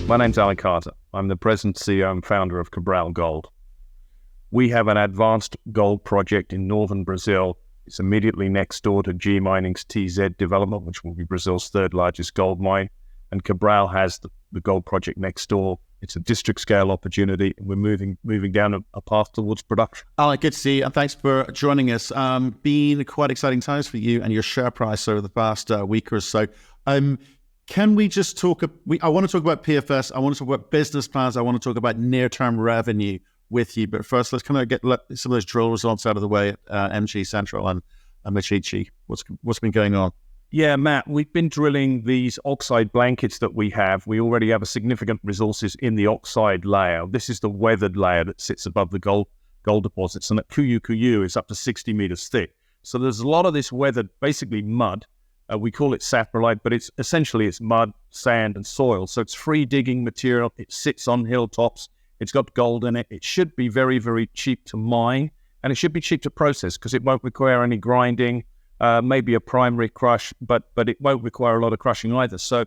My name's Alan Carter. I'm the president, CEO, and founder of Cabral Gold. We have an advanced gold project in northern Brazil. It's immediately next door to G Mining's TZ development, which will be Brazil's third largest gold mine. And Cabral has the gold project next door. It's a district scale opportunity. We're moving down a path towards production. Alan, good to see you, and thanks for joining us. Been quite exciting times for you and your share price over the past week or so. Can we just talk? I want to talk about PFS. I want to talk about business plans. I want to talk about near-term revenue with you. But first, let's kind of get some of those drill results out of the way at MG Central and Machichi. What's been going on? Yeah, Matt, we've been drilling these oxide blankets that we have. We already have a significant resources in the oxide layer. This is the weathered layer that sits above the gold deposits. And at Cuiú Cuiú is up to 60 meters thick. So there's a lot of this weathered, basically mud. We call it saprolite, but it's essentially mud, sand, and soil. So it's free digging material. It sits on hilltops. It's got gold in it. It should be very, very cheap to mine, and it should be cheap to process because it won't require any grinding, maybe a primary crush, but it won't require a lot of crushing either. So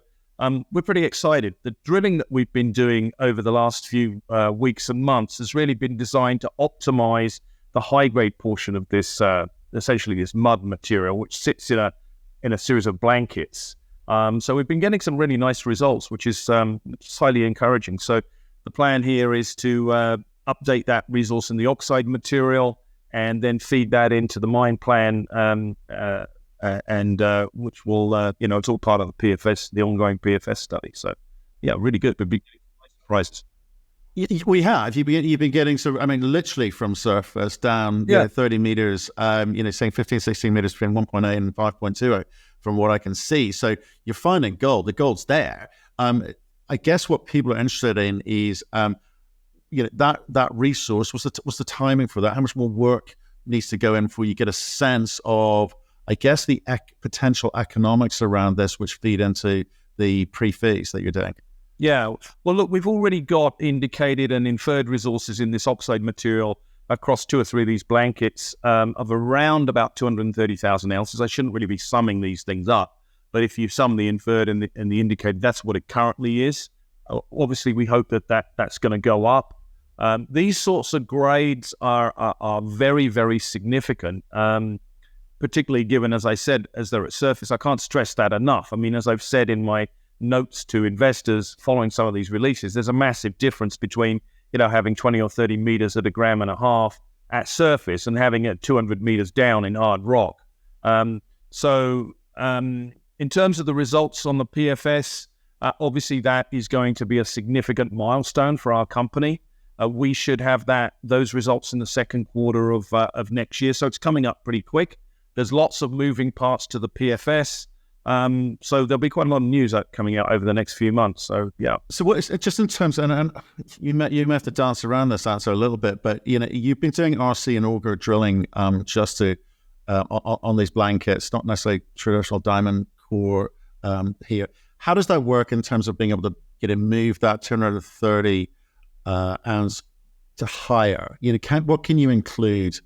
we're pretty excited. The drilling that we've been doing over the last few weeks and months has really been designed to optimize the high-grade portion of this, essentially this mud material, which sits in a series of blankets. So we've been getting some really nice results, which is highly encouraging. So the plan here is to update that resource in the oxide material and then feed that into the mine plan, which will, it's all part of the PFS, the ongoing PFS study. So yeah, really good. We've been surprised. We have. You've been getting literally from surface down 30 meters, saying 15, 16 meters between 1.8 and 5.20 from what I can see. So you're finding gold. The gold's there. I guess what people are interested in is, that resource. What's the timing for that? How much more work needs to go in before you get a sense of, I guess, the potential economics around this, which feed into the pre-feas that you're doing? Yeah, well, look, we've already got indicated and inferred resources in this oxide material across 2 or 3 of these blankets of around about 230,000 ounces. I shouldn't really be summing these things up, but if you sum the inferred and the indicated, that's what it currently is. Obviously, we hope that's going to go up. These sorts of grades are very, very significant, particularly given, as I said, as they're at surface. I can't stress that enough. I mean, as I've said in my notes to investors following some of these releases, there's a massive difference between having 20 or 30 meters at 1.5 grams at surface and having it 200 meters down in hard rock. So in terms of the results on the PFS, obviously that is going to be a significant milestone for our company. We should have those results in the second quarter of next year, so it's coming up pretty quick. There's lots of moving parts to the PFS. So there'll be quite a lot of news coming out over the next few months. So yeah. So what is just in terms, and you may have to dance around this answer a little bit, but you've been doing RC and auger drilling just to on these blankets, not necessarily traditional diamond core here. How does that work in terms of being able to move that 230 ounce to higher? What can you include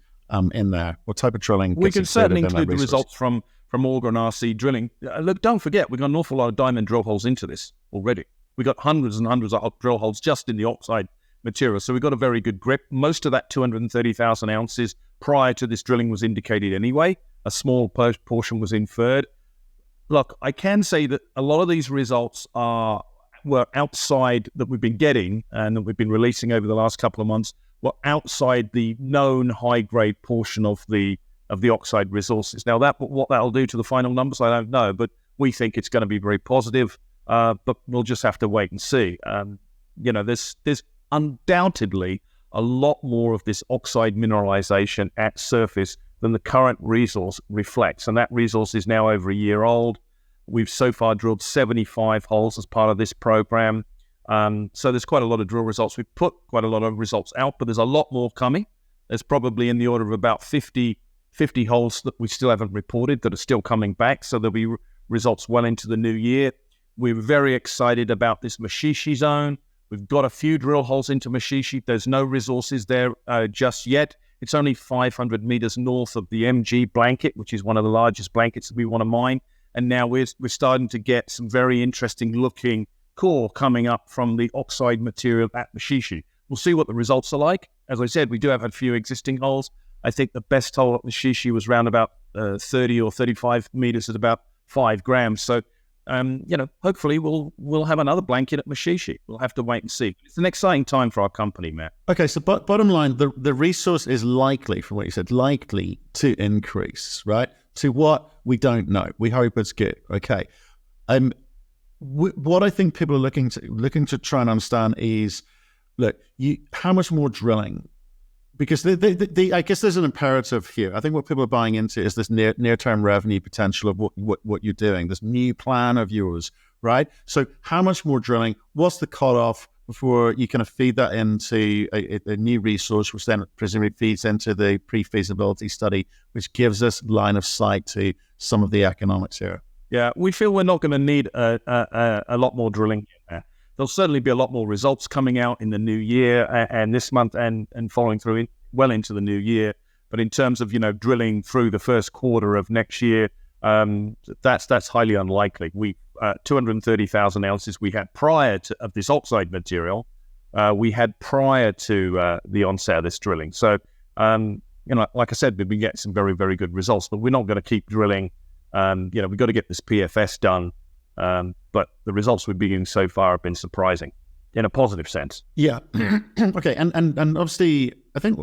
in there? What type of drilling? We can certainly include the results from auger and RC drilling. Look, don't forget, we've got an awful lot of diamond drill holes into this already. We've got hundreds and hundreds of drill holes just in the oxide material. So we've got a very good grip. Most of that 230,000 ounces prior to this drilling was indicated anyway. A small portion was inferred. Look, I can say that a lot of these results were outside that we've been getting and that we've been releasing over the last couple of months, were outside the known high-grade portion of the oxide resources. Now, what that'll do to the final numbers, I don't know, but we think it's going to be very positive, but we'll just have to wait and see. There's undoubtedly a lot more of this oxide mineralization at surface than the current resource reflects, and that resource is now over a year old. We've so far drilled 75 holes as part of this program, so there's quite a lot of drill results. We've put quite a lot of results out, but there's a lot more coming. There's probably in the order of about 50 holes that we still haven't reported that are still coming back, so there'll be results well into the new year. We're very excited about this Machichi zone. We've got a few drill holes into Machichi. There's no resources there just yet. It's only 500 meters north of the MG blanket, which is one of the largest blankets that we want to mine. And now we're starting to get some very interesting looking core coming up from the oxide material at Mashishi. We'll see what the results are like. As I said, we do have a few existing holes. I think the best hole at Mashishi was around about 30 or 35 meters at about 5 grams. So, hopefully we'll have another blanket at Mashishi. We'll have to wait and see. It's an exciting time for our company, Matt. Okay, so bottom line, the resource is likely, from what you said, likely to increase, right? To what? We don't know. We hope it's good. Okay. What I think people are looking to try and understand is, look, how much more drilling? Because I guess there's an imperative here. I think what people are buying into is this near-term revenue potential of what you're doing, this new plan of yours, right? So how much more drilling? What's the cutoff before you kind of feed that into a new resource, which then presumably feeds into the pre-feasibility study, which gives us line of sight to some of the economics here? Yeah, we feel we're not going to need a lot more drilling here. There'll certainly be a lot more results coming out in the new year and this month and following through well into the new year. But in terms of, drilling through the first quarter of next year, that's highly unlikely. 230,000 ounces we had prior to of this oxide material, we had prior to the onset of this drilling. So, like I said, we've been getting some very, very good results, but we're not going to keep drilling. We've got to get this PFS done. But the results we've been getting so far have been surprising in a positive sense. Yeah. Okay. And obviously, I think,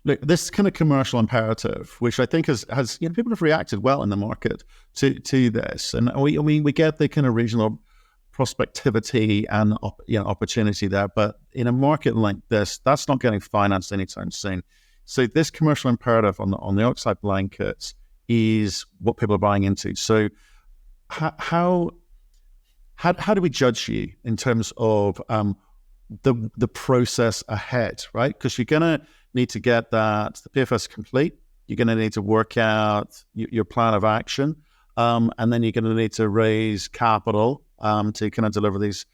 look, this kind of commercial imperative, which I think has people have reacted well in the market to this. And we get the kind of regional prospectivity and opportunity there. But in a market like this, that's not getting financed anytime soon. So this commercial imperative on the oxide blankets is what people are buying into. So how do we judge you in terms of the process ahead, right? Because you're going to need to get the PFS complete. You're going to need to work out your plan of action, and then you're going to need to raise capital to kind of deliver these,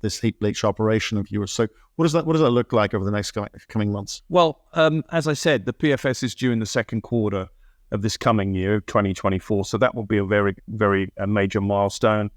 this heap leach operation of yours. So what does that look like over the next coming months? Well, as I said, the PFS is due in the second quarter of this coming year, 2024. So that will be a very, very major milestone.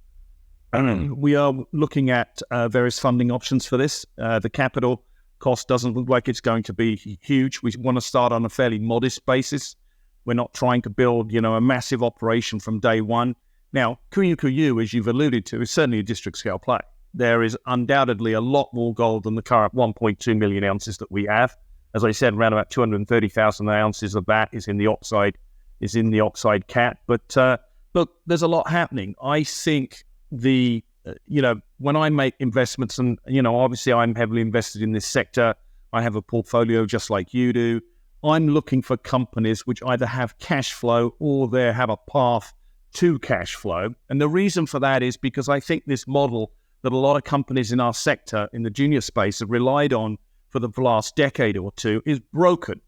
We are looking at various funding options for this. The capital cost doesn't look like it's going to be huge. We want to start on a fairly modest basis. We're not trying to build, a massive operation from day one. Now, Cuiú Cuiú, as you've alluded to, is certainly a district scale play. There is undoubtedly a lot more gold than the current 1.2 million ounces that we have. As I said, around about 230,000 ounces of that is in the oxide cap. But look, there's a lot happening. I think when I make investments, and obviously I'm heavily invested in this sector, I have a portfolio just like you do. I'm looking for companies which either have cash flow or they have a path to cash flow. And the reason for that is because I think this model that a lot of companies in our sector, in the junior space, have relied on for the last decade or two is broken.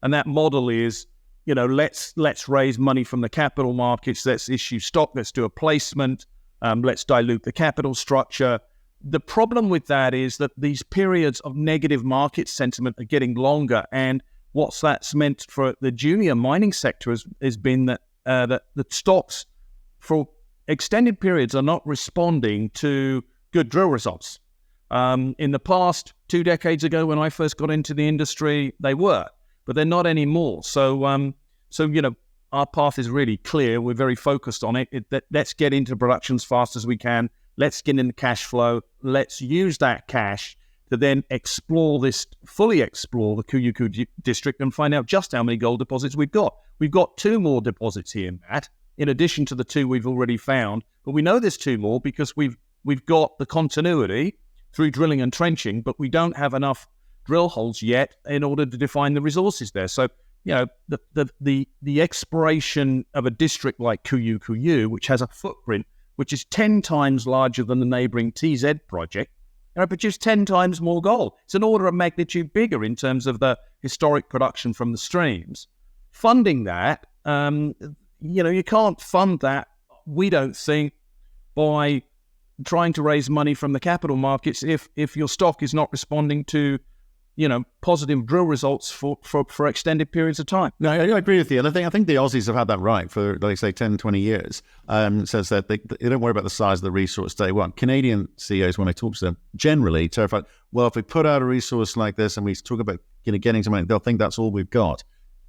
And that model is, let's raise money from the capital markets, let's issue stock, let's do a placement, let's dilute the capital structure. The problem with that is that these periods of negative market sentiment are getting longer, and that's meant for the junior mining sector has been that the stocks for extended periods are not responding to good drill results. In the past, 2 decades ago, when I first got into the industry, they were, but they're not anymore. So our path is really clear. We're very focused on it. Let's get into production as fast as we can. Let's get into cash flow. Let's use that cash to then fully explore the Cuiú Cuiú district and find out just how many gold deposits we've got. We've got 2 more deposits here, Matt, in addition to the 2 we've already found. But we know there's 2 more because we've got the continuity through drilling and trenching, but we don't have enough drill holes yet in order to define the resources there. So, the exploration of a district like Cuiú Cuiú, which has a footprint which is 10 times larger than the neighboring TZ project, produced 10 times more gold. It's an order of magnitude bigger in terms of the historic production from the streams. Funding that, you can't fund that, we don't think, by trying to raise money from the capital markets if your stock is not responding to positive drill results for extended periods of time. No, I agree with you. And I think the Aussies have had that right for, like, say, 10, 20 years. Says that they don't worry about the size of the resource day one. Canadian CEOs, when I talk to them, generally terrified, well, if we put out a resource like this and we talk about getting some money, they'll think that's all we've got.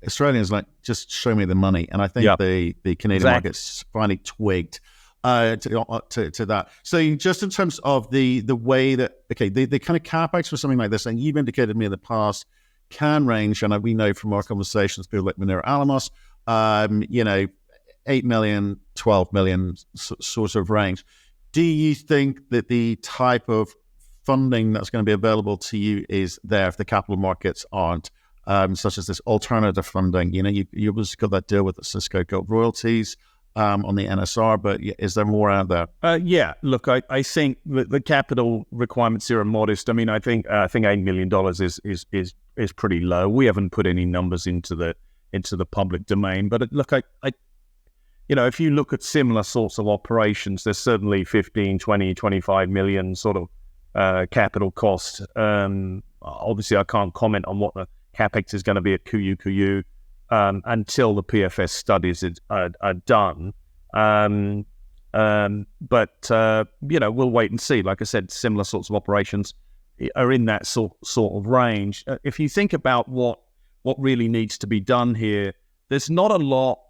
Australians like, just show me the money. And I think the Canadian market's finally twigged to that. So just in terms of the way that, the kind of capex for something like this, and you've indicated to me in the past, can range, and we know from our conversations, people like Minera Alamos, 8 million, 12 million sort of range. Do you think that the type of funding that's going to be available to you is there if the capital markets aren't, such as this alternative funding? You always got that deal with the Cisco Gold royalties on the NSR, but is there more out there? Look, I think the capital requirements here are modest. I mean, I think $8 million is pretty low. We haven't put any numbers into the public domain, but look, if you look at similar sorts of operations, there's certainly 15, 20, 25 million sort of capital cost. Obviously, I can't comment on what the capex is going to be at Cuiú Cuiú until the PFS studies are done. But we'll wait and see. Like I said, similar sorts of operations are in that sort of range. If you think about what really needs to be done here, there's not a lot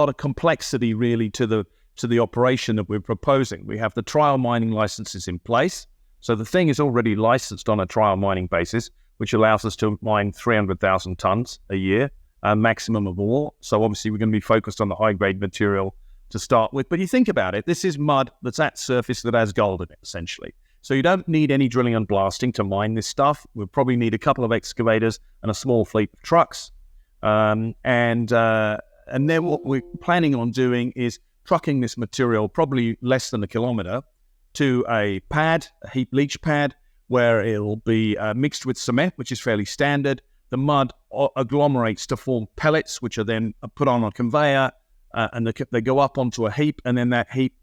of complexity really to the operation that we're proposing. We have the trial mining licenses in place. So the thing is already licensed on a trial mining basis, which allows us to mine 300,000 tons a year, maximum of ore. So obviously we're going to be focused on the high-grade material to start with. But you think about it, this is mud that's at surface that has gold in it, essentially. So you don't need any drilling and blasting to mine this stuff. We'll probably need a couple of excavators and a small fleet of trucks. And then what we're planning on doing is trucking this material probably less than a kilometre to a pad, a heap leach pad, where it'll be mixed with cement, which is fairly standard. The mud agglomerates to form pellets, which are then put on a conveyor, and they go up onto a heap, and then that heap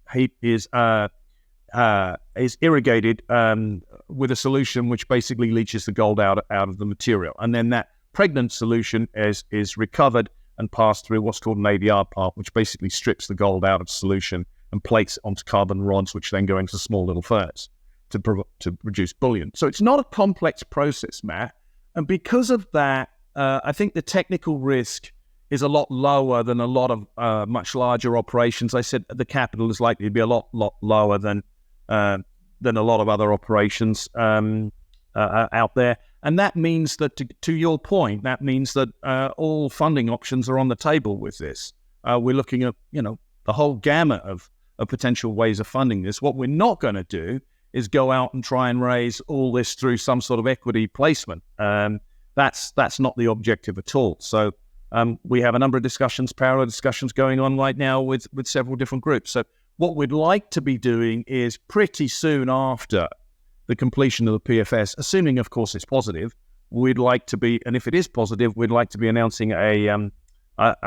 is irrigated with a solution which basically leaches the gold out of the material. And then that pregnant solution is recovered and passed through what's called an ADR plant, which basically strips the gold out of solution and plates onto carbon rods, which then go into small little furnace to produce bullion. So it's not a complex process, Matt. And because of that, I think the technical risk is a lot lower than a lot of much larger operations. I said the capital is likely to be a lot lower than a lot of other operations out there. And that means that, to your point, that means that all funding options are on the table with this. We're looking at, the whole gamut of potential ways of funding this. What we're not going to do is go out and try and raise all this through some sort of equity placement. That's not the objective at all. So we have a number of parallel discussions going on right now with several different groups. So what we'd like to be doing is pretty soon after the completion of the PFS, assuming, of course, it's positive, we'd like to be, and if it is positive, we'd like to be announcing a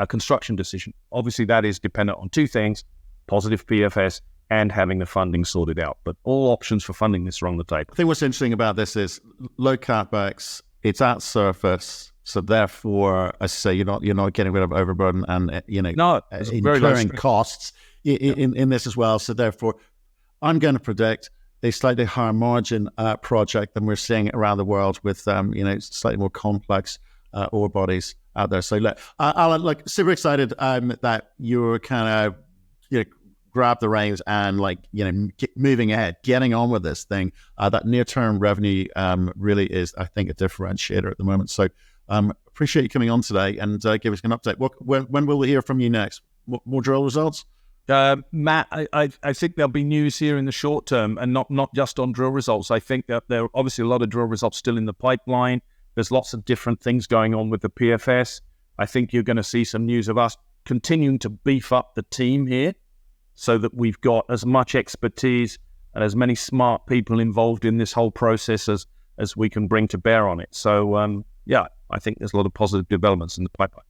construction decision. Obviously, that is dependent on two things: positive PFS and having the funding sorted out. But all options for funding this are on the table. I think what's interesting about this is low capex, it's at surface, so therefore, as I say, you're not getting rid of overburden and incurring costs in this as well. So therefore, I'm going to predict a slightly higher margin project than we're seeing around the world with slightly more complex ore bodies out there. So Alan, super excited that you're kind of grab the reins and moving ahead, getting on with this thing. That near-term revenue really is, I think, a differentiator at the moment. So appreciate you coming on today and give us an update. When will we hear from you next? More drill results? Matt, I think there'll be news here in the short term, and not just on drill results. I think that there are obviously a lot of drill results still in the pipeline. There's lots of different things going on with the PFS. I think you're going to see some news of us continuing to beef up the team here so that we've got as much expertise and as many smart people involved in this whole process as we can bring to bear on it. So, I think there's a lot of positive developments in the pipeline.